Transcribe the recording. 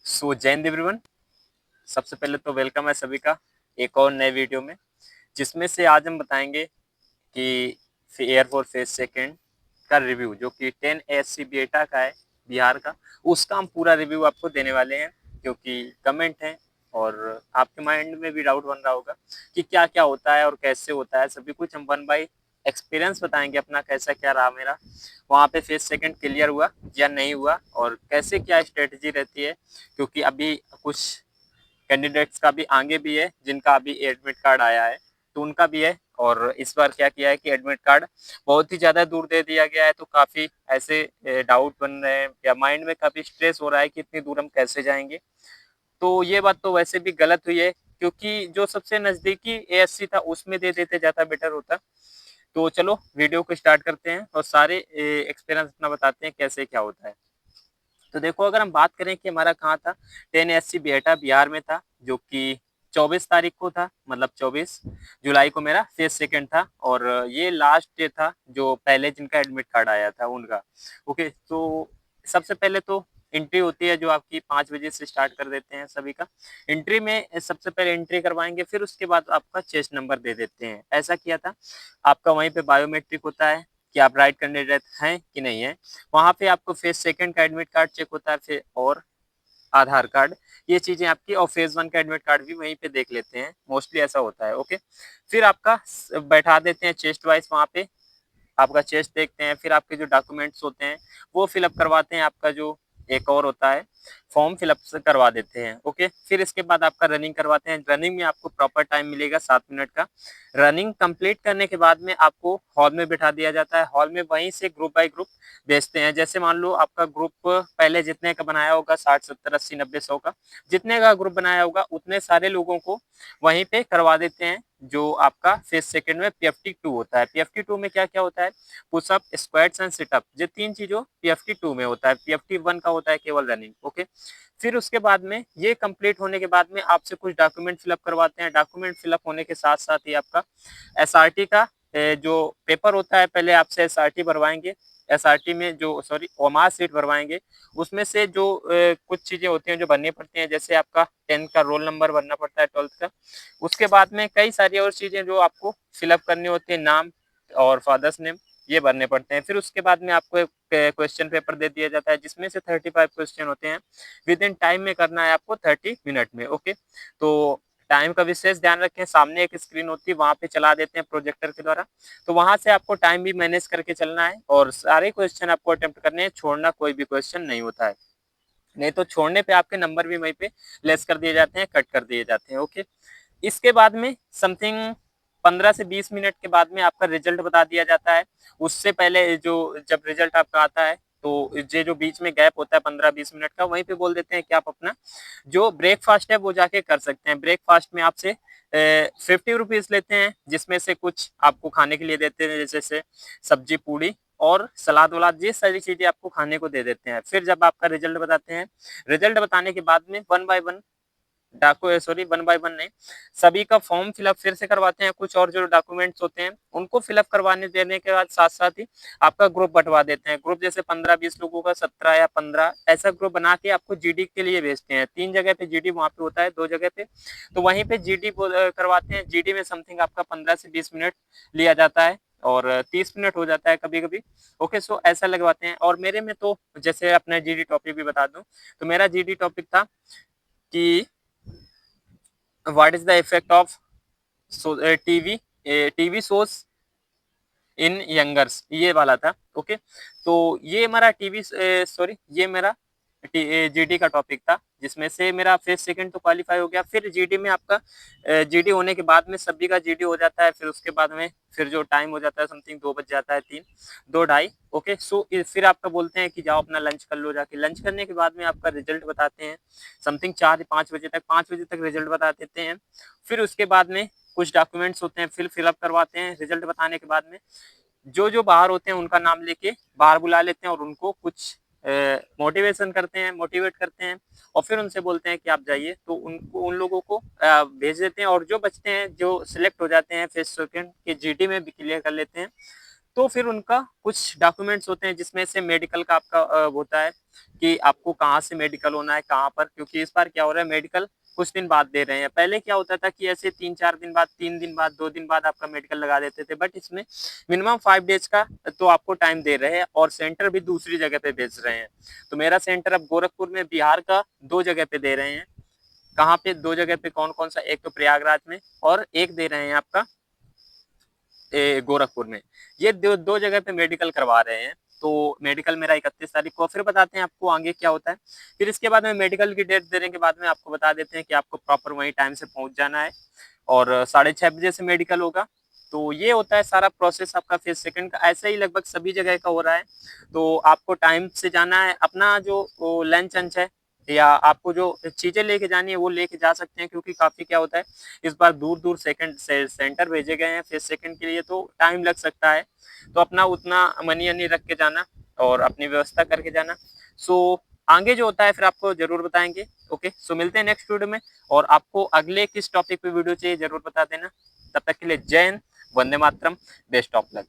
जय हिंद एवरीवन। सबसे पहले तो वेलकम है सभी का एक और नए वीडियो में, जिसमें से आज हम बताएंगे कि एयरफोर्स फेज सेकेंड का रिव्यू जो कि 10 ASC बेटा का है, बिहार का। उसका हम पूरा रिव्यू आपको देने वाले हैं, क्योंकि कमेंट है और आपके माइंड में भी डाउट बन रहा होगा कि क्या क्या होता है और कैसे होता है। सभी कुछ हम वन बाई एक्सपीरियंस बताएंगे अपना, कैसा क्या रहा मेरा वहाँ पे फेज सेकंड क्लियर हुआ या नहीं हुआ, और कैसे क्या स्ट्रेटजी रहती है। क्योंकि अभी कुछ कैंडिडेट्स का भी आगे भी है जिनका अभी एडमिट कार्ड आया है, तो उनका भी है। और इस बार क्या किया है कि एडमिट कार्ड बहुत ही ज़्यादा दूर दे दिया गया है, तो काफ़ी ऐसे डाउट बन रहे हैं या माइंड में काफ़ी स्ट्रेस हो रहा है कि इतनी दूर हम कैसे जाएंगे। तो ये बात तो वैसे भी गलत हुई है, क्योंकि जो सबसे नज़दीकी ASC था उसमें दे देते ज़्यादा बेटर होता। तो चलो वीडियो को स्टार्ट करते हैं और सारे एक्सपीरियंस अपना बताते हैं कैसे क्या होता है। तो देखो, अगर हम बात करें कि हमारा कहाँ था, 10 SC बिहटा बिहार में था, जो कि 24 तारीख को था, मतलब 24 जुलाई को मेरा फेज सेकंड था। और ये लास्ट डे था जो पहले जिनका एडमिट कार्ड आया था उनका। ओके, तो सबसे पहले तो एंट्री होती है जो आपकी 5 बजे से स्टार्ट कर देते हैं सभी का। एंट्री में सबसे पहले एंट्री करवाएंगे, फिर उसके बाद आपका चेस्ट नंबर दे देते हैं। ऐसा किया था। आपका वहीं पे बायोमेट्रिक होता है कि आप राइट कैंडिडेट हैं कि नहीं है। वहाँ पे आपको फेज सेकंड का एडमिट कार्ड चेक होता है, फिर और आधार कार्ड, ये चीजें आपकी। और फेज वन का एडमिट कार्ड भी वहीं पे देख लेते हैं, मोस्टली ऐसा होता है। ओके, फिर आपका बैठा देते हैं चेस्ट वाइज वहाँ पे, आपका चेस्ट देखते हैं, फिर आपके जो डॉक्यूमेंट्स होते हैं वो फिलअप करवाते हैं। आपका जो एक और होता है फॉर्म फिलअप करवा देते हैं। ओके, फिर इसके बाद आपका रनिंग करवाते हैं। रनिंग में आपको प्रॉपर टाइम मिलेगा 7 मिनट का। रनिंग कंप्लीट करने के बाद में आपको हॉल में बिठा दिया जाता है। हॉल में वहीं से ग्रुप बाय ग्रुप भेजते हैं। जैसे मान लो आपका ग्रुप पहले जितने का बनाया होगा, 60 70 80 90 100 का, जितने का ग्रुप बनाया होगा उतने सारे लोगों को वहीं पे करवा देते हैं। जो आपका फेज सेकंड में PFT2 होता है। PFT2 में क्या क्या होता है, पुशअप, स्क्वाट्स एंड सिटअप, ये 3 चीजों PFT2 में होता है। PFT1 का होता है केवल रनिंग। ओके, फिर उसके बाद में ये कंप्लीट होने के बाद में आपसे कुछ डॉक्यूमेंट फिलअप करवाते हैं। डॉक्यूमेंट फिलअप होने के साथ साथ ही आपका SRT का जो पेपर होता है, पहले आपसे SRT भरवाएंगे। SRT में जो ओमार सीट भरवाएंगे, उसमें से जो कुछ चीजें होती हैं जो भरनी पड़ती हैं, जैसे आपका 10th का रोल नंबर भरना पड़ता है, 12th का। उसके बाद में कई सारी और चीजें जो आपको फिलअप करनी होती है, नाम और फादर्स नेम, ये भरने पड़ते हैं। फिर उसके बाद में आपको एक क्वेश्चन पेपर दे दिया जाता है, जिसमें से 35 क्वेश्चन होते हैं। विद इन टाइम में करना है आपको, 30 मिनट में। ओके, तो टाइम का विशेष ध्यान रखें। सामने एक स्क्रीन होती है, वहां पे चला देते हैं प्रोजेक्टर के द्वारा, तो वहां से आपको टाइम भी मैनेज करके चलना है और सारे क्वेश्चन आपको अटेम्प्ट करने हैं। छोड़ना कोई भी क्वेश्चन नहीं होता है, नहीं तो छोड़ने पे आपके नंबर भी वहीं पे लेस कर दिए जाते हैं, कट कर दिए जाते हैं। ओके, इसके बाद में समथिंग 15 से 20 मिनट के बाद में आपका रिजल्ट बता दिया जाता है। उससे पहले जो जब रिजल्ट आपका आता है, तो ये जो बीच में गैप होता है 15-20 मिनट का, वहीं पे बोल देते हैं कि आप अपना जो ब्रेकफास्ट है वो जाके कर सकते हैं। ब्रेकफास्ट में आपसे 50 रुपीज लेते हैं, जिसमें से कुछ आपको खाने के लिए देते हैं, जैसे सब्जी पूड़ी और सलाद वलाद, ये सारी चीजें आपको खाने को दे देते हैं। फिर जब आपका रिजल्ट बताते हैं, रिजल्ट बताने के बाद में वन बाय वन नहीं, सभी का फॉर्म फिलअप फिर से करवाते हैं। कुछ और जो डॉक्यूमेंट्स होते हैं उनको फिलअप करवाने देने के बाद साथ साथ ही आपका ग्रुप बंटवा देते हैं। ग्रुप जैसे 15-20 लोगों का, 17 या 15 ऐसा ग्रुप बना के आपको GD के लिए भेजते हैं। 3 जगह पे GD वहाँ पे होता है, 2 जगह पे, तो वहीं पे GD करवाते हैं। GD में समथिंग आपका 15 से 20 मिनट लिया जाता है और 30 मिनट हो जाता है कभी कभी। ओके, सो ऐसा लगवाते हैं। और मेरे में तो जैसे अपना GD टॉपिक भी बता दूं, तो मेरा GD टॉपिक था कि what is the effect of TV shows in youngers, ये वाला था। ओके, तो ये हमारा ये मेरा GD का टॉपिक था, जिसमें से मेरा फेज सेकंड तो क्वालिफाई हो गया। फिर GD में आपका GD होने के बाद में सभी का GD हो जाता है। फिर उसके बाद में फिर जो टाइम हो जाता है समथिंग 2 बज जाता है, 3 2 ढाई। ओके, सो फिर आपका बोलते हैं कि जाओ अपना लंच कर लो। जाके लंच करने के बाद में आपका रिजल्ट बताते हैं समथिंग 4 5 बजे तक, 5 बजे तक रिजल्ट बता देते हैं। फिर उसके बाद में कुछ डॉक्यूमेंट्स होते हैं, फिर फिलअप करवाते हैं। रिजल्ट बताने के बाद में जो जो बाहर होते हैं उनका नाम लेके बाहर बुला लेते हैं और उनको कुछ मोटिवेशन करते हैं, मोटिवेट करते हैं। और फिर उनसे बोलते हैं कि आप जाइए, तो उनको उन लोगों को भेज देते हैं। और जो बचते हैं, जो सिलेक्ट हो जाते हैं फेज सेकंड के, GD में भी क्लियर कर लेते हैं, तो फिर उनका कुछ डॉक्यूमेंट्स होते हैं जिसमें से मेडिकल का आपका होता है कि आपको कहाँ से मेडिकल होना है, कहाँ पर, क्योंकि इस बार क्या हो रहा है मेडिकल कुछ दिन बाद दे रहे हैं। पहले क्या होता था कि ऐसे 3-4 दिन बाद, 3 दिन बाद, 2 दिन बाद आपका मेडिकल लगा देते थे, बट इसमें मिनिमम 5 डेज का तो आपको टाइम दे रहे हैं और सेंटर भी दूसरी जगह पे भेज रहे हैं। तो मेरा सेंटर अब गोरखपुर में बिहार का 2 जगह पे दे रहे हैं। कहाँ पे 2 जगह पे, कौन-कौन सा? एक तो प्रयागराज में और एक दे रहे हैं आपका गोरखपुर में। ये दो जगह पे मेडिकल करवा रहे हैं। तो मेडिकल मेरा 31 तारीख को, फिर बताते हैं आपको आगे क्या होता है। फिर इसके बाद में मेडिकल की डेट देने के बाद में आपको बता देते हैं कि आपको प्रॉपर वहीं टाइम से पहुंच जाना है और 6:30 बजे से मेडिकल होगा। तो ये होता है सारा प्रोसेस आपका फेज सेकंड का। ऐसा ही लगभग सभी जगह का हो रहा है। तो आपको टाइम से जाना है, अपना जो लंच अंच है या आपको जो चीजें लेके जानी है वो लेके जा सकते हैं, क्योंकि काफी क्या होता है इस बार दूर दूर सेंटर भेजे गए हैं फेज सेकंड के लिए, तो टाइम लग सकता है। तो अपना उतना मनी अनी रख के जाना और अपनी व्यवस्था करके जाना। सो आगे जो होता है फिर आपको जरूर बताएंगे। ओके, सो मिलते हैं नेक्स्ट वीडियो में। और आपको अगले किस टॉपिक पे वीडियो चाहिए जरूर बता देना। तब तक के लिए जय Hind, Vande Mataram, best of luck.